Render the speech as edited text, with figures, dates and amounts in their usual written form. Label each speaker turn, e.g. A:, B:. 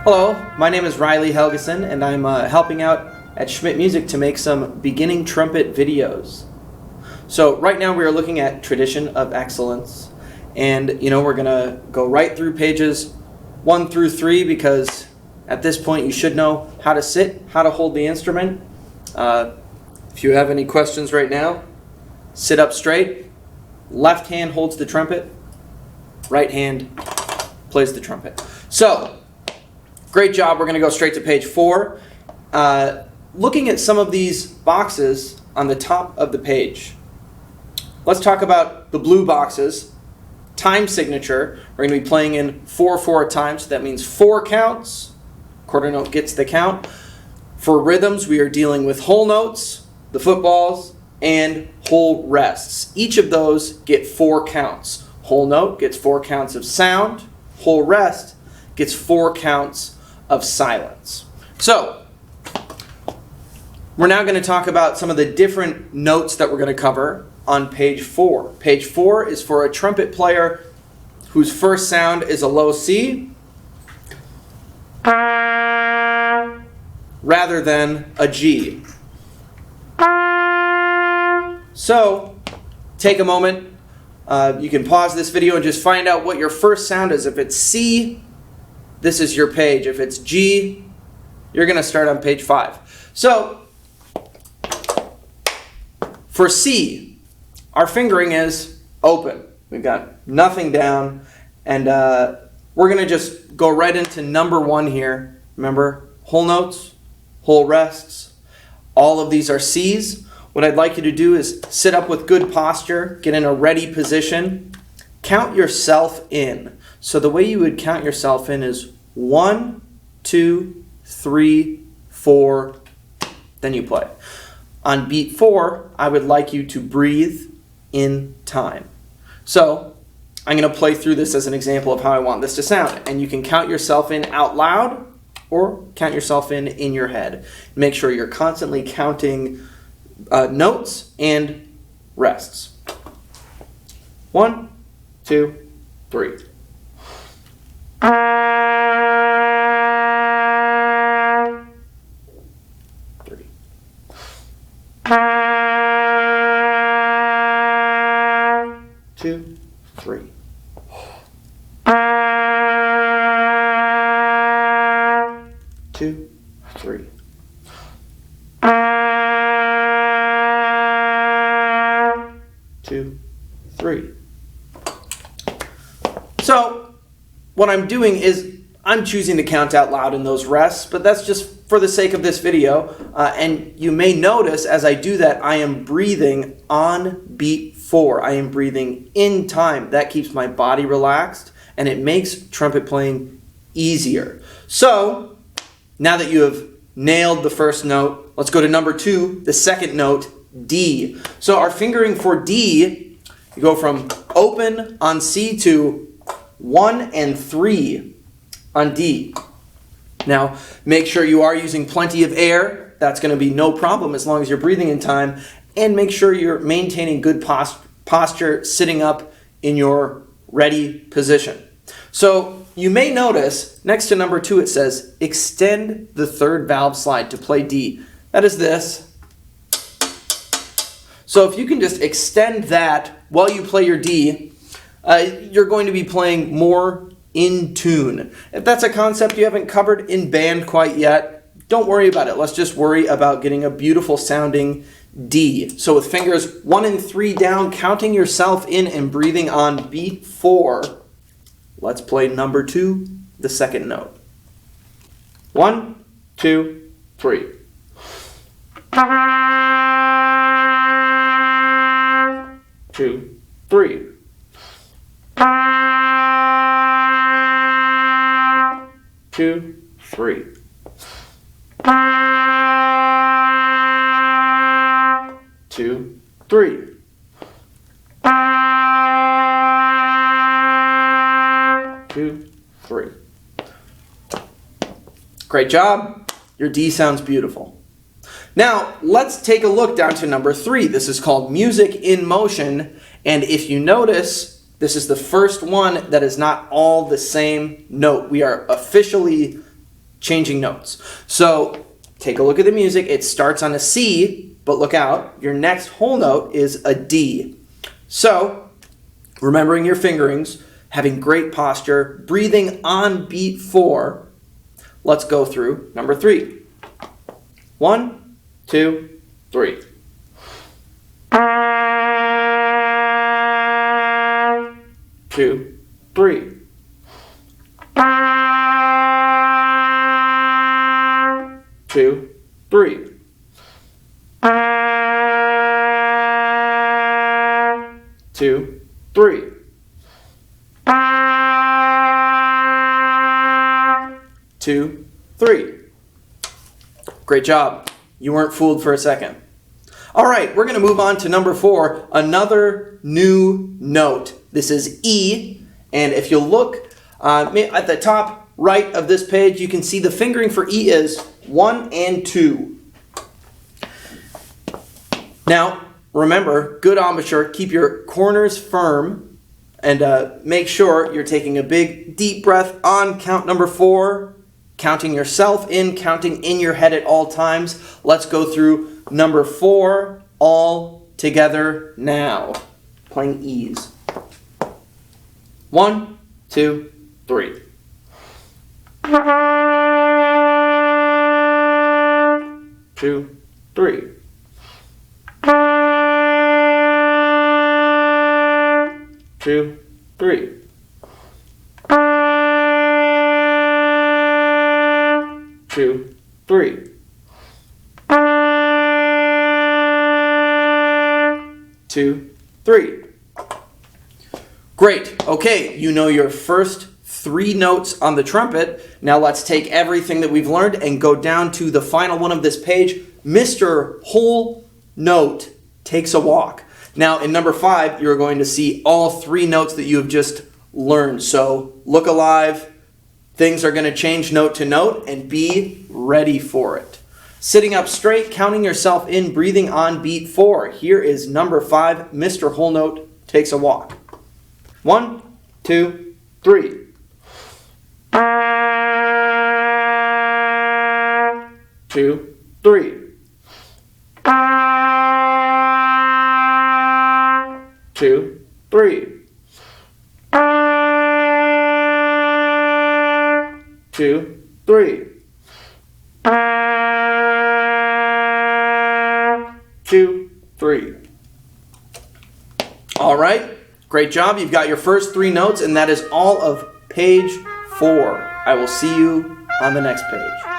A: Hello, my name is Riley Helgeson, and I'm helping out at Schmitt Music to make some beginning trumpet videos. So right now we are looking at Tradition of Excellence, and we're going to go right through pages 1 through 3 because at this point you should know how to sit, how to hold the instrument. If you have any questions right now, sit up straight, left hand holds the trumpet, right hand plays the trumpet. So, great job. We're going to go straight to page 4. Looking at some of these boxes on the top of the page. Let's talk about the blue boxes. Time signature. We're going to be playing in 4/4 time, so that means 4 counts. Quarter note gets the count. For rhythms, we are dealing with whole notes, the footballs, and whole rests. Each of those get 4 counts. Whole note gets 4 counts of sound. Whole rest gets 4 counts of silence. So, we're now going to talk about some of the different notes that we're going to cover on page 4. Page 4 is for a trumpet player whose first sound is a low C rather than a G. So, take a moment. You can pause this video and just find out what your first sound is. If it's C, this is your page. If it's G, you're going to start on page 5. So, for C, our fingering is open. We've got nothing down, and we're going to just go right into number 1 here. Remember, whole notes, whole rests, all of these are C's. What I'd like you to do is sit up with good posture, get in a ready position, count yourself in. So the way you would count yourself in is 1, 2, 3, 4, then you play. On beat 4, I would like you to breathe in time. So I'm going to play through this as an example of how I want this to sound. And you can count yourself in out loud or count yourself in your head. Make sure you're constantly counting notes and rests. 1, 2, 3. Two, 3. Two, 3. Two, 3. So, what I'm doing is I'm choosing to count out loud in those rests, but that's just for the sake of this video. And you may notice as I do that, I am breathing on beat 4. I am breathing in time. That keeps my body relaxed, and it makes trumpet playing easier. So, now that you have nailed the first note, let's go to number 2, the second note, D. So our fingering for D, you go from open on C to 1 and 3 on D. Now, make sure you are using plenty of air. That's going to be no problem as long as you're breathing in time. And make sure you're maintaining good posture, sitting up in your ready position. So, you may notice, next to number 2 it says, extend the third valve slide to play D. That is this. So if you can just extend that while you play your D, you're going to be playing more in tune. If that's a concept you haven't covered in band quite yet, don't worry about it. Let's just worry about getting a beautiful sounding D. So with fingers 1 and 3 down, counting yourself in and breathing on beat 4, let's play number 2, the second note. 1, 2, 3. 2, 3. 2, 3. 2, 3. 2, 3. Great job. Your D sounds beautiful. Now, let's take a look down to number 3. This is called Music in Motion, and if you notice, this is the first one that is not all the same note. We are officially changing notes. So take a look at the music. It starts on a C, but look out, your next whole note is a D. So remembering your fingerings, having great posture, breathing on beat 4, let's go through number 3. 1, 2, 3. 2, 3. 2, 3. 2, 3. 2, 3. Great job. You weren't fooled for a second. All right, we're going to move on to number 4, another new note. This is E, and if you look at the top right of this page, you can see the fingering for E is 1 and 2. Now, remember, good embouchure, keep your corners firm and make sure you're taking a big deep breath on count number 4, counting yourself in, counting in your head at all times. Let's go through number 4 all together now, playing E's. 1, 2, 3. 2, 3. 2, 3. 2, 3. 2, 3. Great. Okay, you know your first 3 notes on the trumpet. Now let's take everything that we've learned and go down to the final one of this page. Mr. Whole Note takes a walk. Now in number 5, you're going to see all 3 notes that you have just learned. So look alive. Things are going to change note to note, and be ready for it. Sitting up straight, counting yourself in, breathing on beat 4. Here is number 5, Mr. Whole Note takes a walk. 1, 2, 3. 2, 3. 2, 3. 2, 3. 2, 3. All right, great job. You've got your first 3 notes, and that is all of page 4. I will see you on the next page.